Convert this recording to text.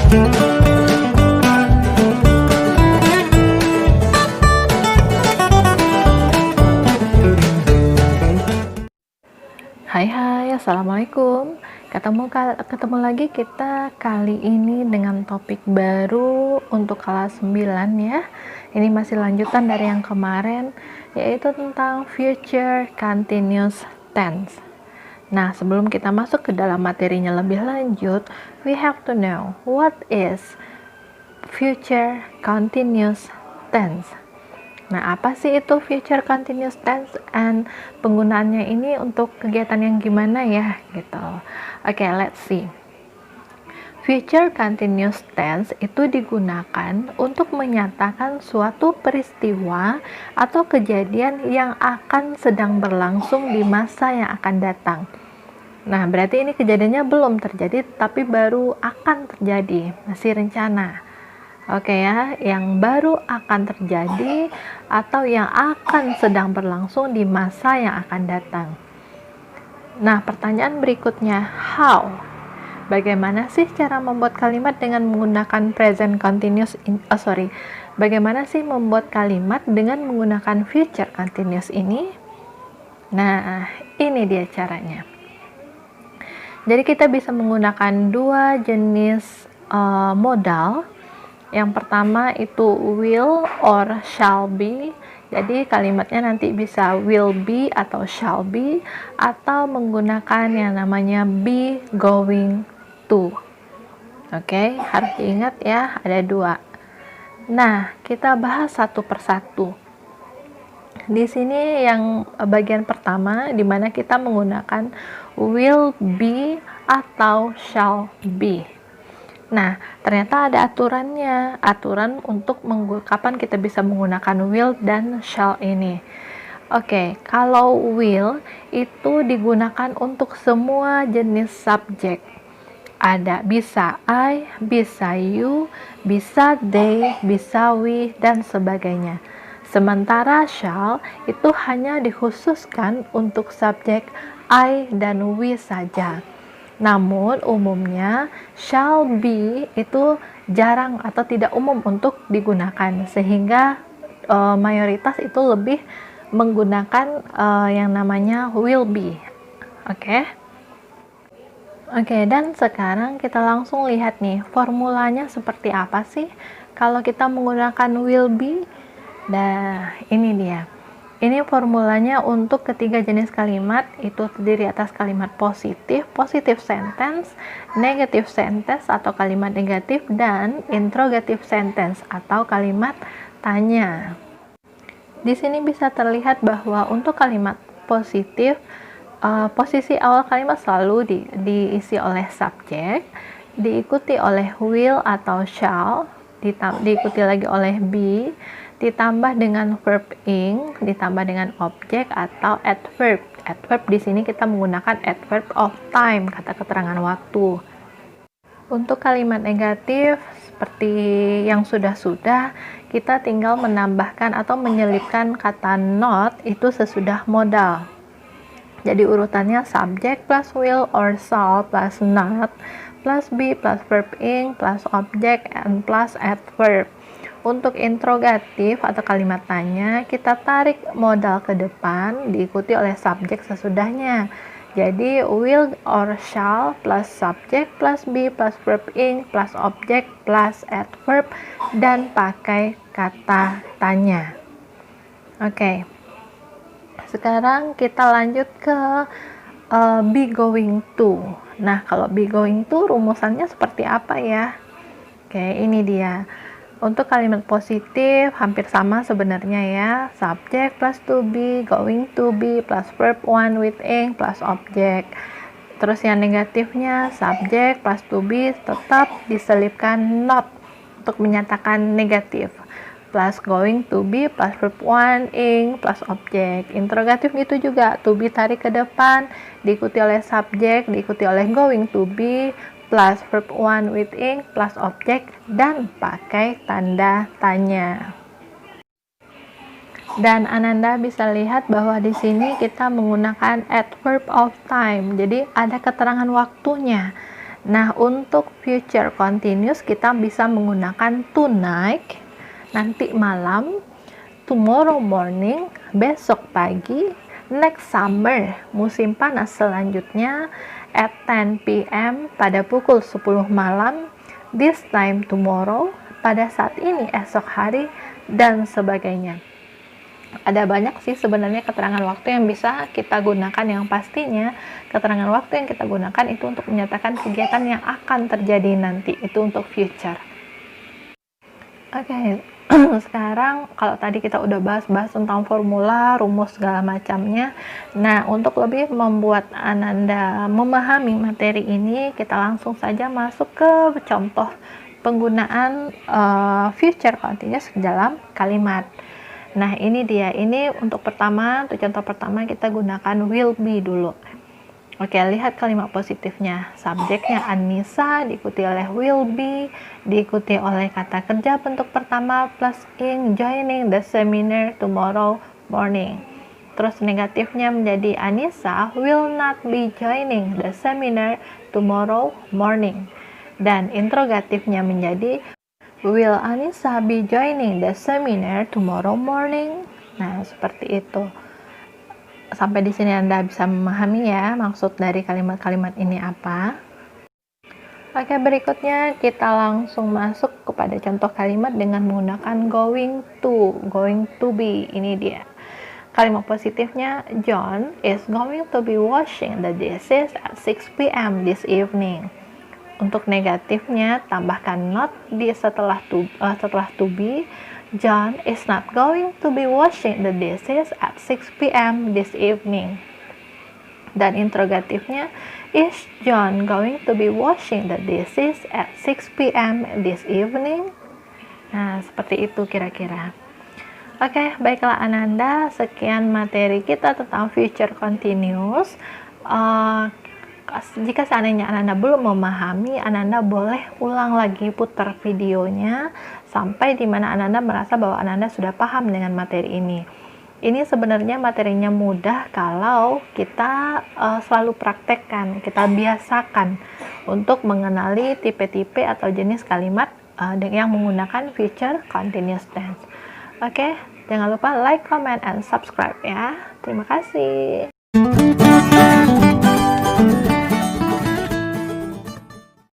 Hai, assalamualaikum. Ketemu lagi kita kali ini dengan topik baru untuk kelas 9 ya. Ini masih lanjutan dari yang kemarin, yaitu tentang future continuous tense. Nah, sebelum kita masuk ke dalam materinya lebih lanjut, we have to know what is future continuous tense. Nah, apa sih itu future continuous tense and penggunaannya ini untuk kegiatan yang gimana ya gitu. Oke, let's see. Future continuous tense itu digunakan untuk menyatakan suatu peristiwa atau kejadian yang akan sedang berlangsung di masa yang akan datang. Nah, berarti ini kejadiannya belum terjadi tapi baru akan terjadi, masih rencana. Oke ya, yang baru akan terjadi atau yang akan sedang berlangsung di masa yang akan datang. Nah, pertanyaan berikutnya, how? Bagaimana sih cara membuat kalimat dengan menggunakan present continuous bagaimana sih membuat kalimat dengan menggunakan future continuous ini? Nah, ini dia caranya. Jadi kita bisa menggunakan dua jenis modal. Yang pertama itu will or shall be. Jadi kalimatnya nanti bisa will be atau shall be, atau menggunakan yang namanya be going to. Oke, harus diingat ya, ada dua. Nah, kita bahas satu persatu. Di sini yang bagian pertama di mana kita menggunakan will be atau shall be. Nah, ternyata ada aturan untuk kapan kita bisa menggunakan will dan shall ini. Oke, kalau will itu digunakan untuk semua jenis subjek. Ada bisa I, bisa you, bisa they, bisa we, dan sebagainya. Sementara shall itu hanya dikhususkan untuk subjek I dan we saja. Namun umumnya shall be itu jarang atau tidak umum untuk digunakan, sehingga mayoritas itu lebih menggunakan yang namanya will be. Oke, dan sekarang kita langsung lihat nih formulanya seperti apa sih kalau kita menggunakan will be. Nah, ini dia. Ini formulanya untuk ketiga jenis kalimat, itu terdiri atas kalimat positif, positive sentence, negative sentence atau kalimat negatif, dan interrogative sentence atau kalimat tanya. Di sini bisa terlihat bahwa untuk kalimat positif, posisi awal kalimat selalu diisi oleh subjek, diikuti oleh will atau shall, diikuti lagi oleh be, ditambah dengan verb ing, ditambah dengan objek atau adverb. Adverb di sini kita menggunakan adverb of time, kata keterangan waktu. Untuk kalimat negatif seperti yang sudah-sudah, kita tinggal menambahkan atau menyelipkan kata not itu sesudah modal. Jadi urutannya subject plus will or shall plus not plus be plus verb ing plus object and plus adverb. Untuk interrogatif atau kalimat tanya, kita tarik modal ke depan diikuti oleh subjek sesudahnya. Jadi will or shall plus subject plus be plus verb ing plus object plus adverb dan pakai kata tanya. Oke. Sekarang kita lanjut ke be going to. Nah, kalau be going to rumusannya seperti apa ya? Oke, ini dia. Untuk kalimat positif hampir sama sebenarnya ya, subject plus to be, going to be plus verb one with ing plus object. Terus yang negatifnya subject plus to be tetap diselipkan not untuk menyatakan negatif, plus going to be plus verb one ing plus object. Interrogatif gitu juga, to be tarik ke depan diikuti oleh subject, diikuti oleh going to be plus verb one with ing plus object dan pakai tanda tanya. Dan Ananda bisa lihat bahwa di sini kita menggunakan adverb of time. Jadi ada keterangan waktunya. Nah, untuk future continuous kita bisa menggunakan tonight, nanti malam, tomorrow morning, besok pagi, next summer, musim panas selanjutnya, at 10 p.m. pada pukul 10 malam, this time tomorrow, pada saat ini esok hari, dan sebagainya. Ada banyak sih sebenarnya keterangan waktu yang bisa kita gunakan. Yang pastinya keterangan waktu yang kita gunakan itu untuk menyatakan kegiatan yang akan terjadi nanti, itu untuk future. Oke, sekarang kalau tadi kita udah bahas tentang formula, rumus segala macamnya. Nah, untuk lebih membuat Ananda memahami materi ini, kita langsung saja masuk ke contoh penggunaan future continuous dalam kalimat. Nah, ini dia. Ini untuk contoh pertama kita gunakan will be dulu. Oke, lihat kalimat positifnya. Subjeknya Anissa, diikuti oleh will be, diikuti oleh kata kerja bentuk pertama plus ing, joining the seminar tomorrow morning. Terus negatifnya menjadi Anissa will not be joining the seminar tomorrow morning. Dan interrogatifnya menjadi will Anissa be joining the seminar tomorrow morning? Nah, seperti itu. Sampai di sini Anda bisa memahami ya maksud dari kalimat-kalimat ini apa. Oke, berikutnya kita langsung masuk kepada contoh kalimat dengan menggunakan going to be. Ini dia. Kalimat positifnya, John is going to be washing the dishes at 6 p.m. this evening. Untuk negatifnya, tambahkan not di setelah to be. John is not going to be washing the dishes at 6 p.m. this evening. Dan interrogatifnya, is John going to be washing the dishes at 6 p.m. this evening? Nah, seperti itu kira-kira. Oke, baiklah Ananda, sekian materi kita tentang future continuous. Jika seandainya Ananda belum memahami, Ananda boleh ulang lagi putar videonya sampai dimana Ananda merasa bahwa Ananda sudah paham dengan materi ini. Ini sebenarnya materinya mudah kalau kita selalu praktekkan, kita biasakan untuk mengenali tipe-tipe atau jenis kalimat yang menggunakan future continuous tense. Oke, jangan lupa like, comment, and subscribe ya. Terima kasih.